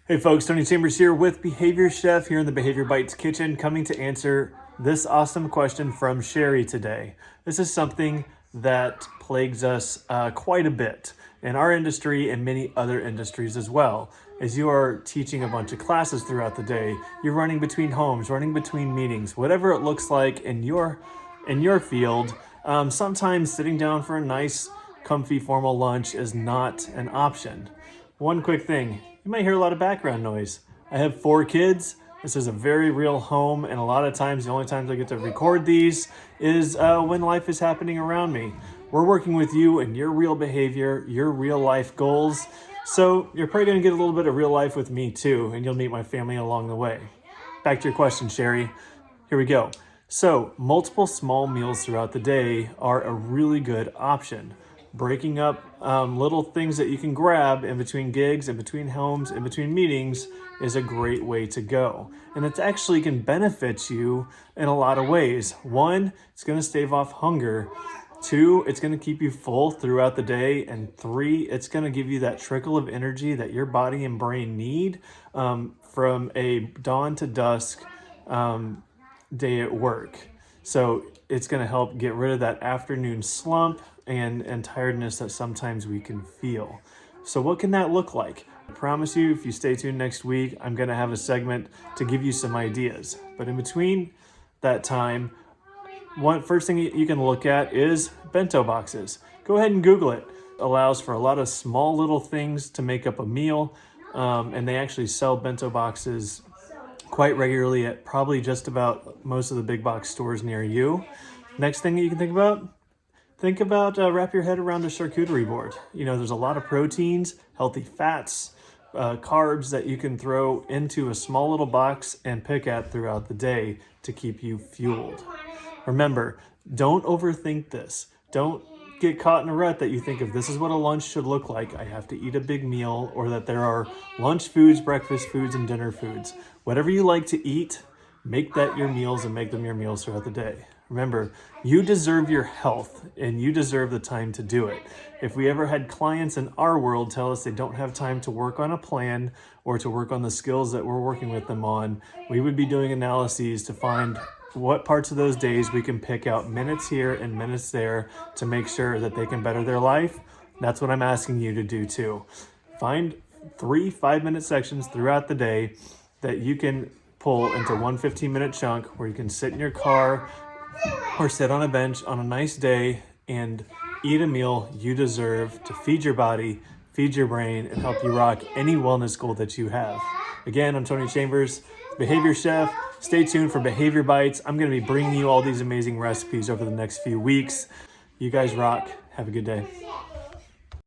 Hey folks, Tony Chambers here with Behavior Chef here in the Behavior Bites kitchen, coming to answer this awesome question from Sherry today. This is something that plagues us quite a bit in our industry and many other industries as well. As you are teaching a bunch of classes throughout the day, you're running between homes, running between meetings, whatever it looks like in your field. Sometimes sitting down for a nice, comfy, formal lunch is not an option. One quick thing, you might hear a lot of background noise. I have 4 kids. This is a very real home, and a lot of times the only times I get to record these is when life is happening around me. We're working with you and your real behavior, your real life goals. So you're probably going to get a little bit of real life with me too, and you'll meet my family along the way. Back to your question, Sherry. Here we go. So multiple small meals throughout the day are a really good option. Breaking up little things that you can grab in between gigs, in between homes, in between meetings is a great way to go. And it actually can benefit you in a lot of ways. 1, it's going to stave off hunger. 2, it's going to keep you full throughout the day. And 3, it's going to give you that trickle of energy that your body and brain need from a dawn to dusk day at work. So it's going to help get rid of that afternoon slump and tiredness that sometimes we can feel. So what can that look like? I promise you, if you stay tuned next week, I'm going to have a segment to give you some ideas. But in between that time, first thing you can look at is bento boxes. Go ahead and Google it. It allows for a lot of small little things to make up a meal, and they actually sell bento boxes quite regularly at probably just about most of the big box stores near you. Next thing that you can think about, wrap your head around a charcuterie board. You know, there's a lot of proteins, healthy fats, carbs that you can throw into a small little box and pick at throughout the day to keep you fueled. Remember, don't overthink this. Don't get caught in a rut that you think if this is what a lunch should look like, I have to eat a big meal, or that there are lunch foods, breakfast foods, and dinner foods. Whatever you like to eat, make that your meals and make them your meals throughout the day. Remember, you deserve your health and you deserve the time to do it. If we ever had clients in our world tell us they don't have time to work on a plan or to work on the skills that we're working with them on, we would be doing analyses to find what parts of those days we can pick out minutes here and minutes there to make sure that they can better their life. That's what I'm asking you to do too. Find 3 5-minute sections throughout the day that you can pull into one 15-minute chunk where you can sit in your car or sit on a bench on a nice day and eat a meal you deserve to feed your body, feed your brain, and help you rock any wellness goal that you have. Again, I'm Tony Chambers, Behavior Chef. Stay tuned for Behavior Bites. I'm going to be bringing you all these amazing recipes over the next few weeks. You guys rock. Have a good day.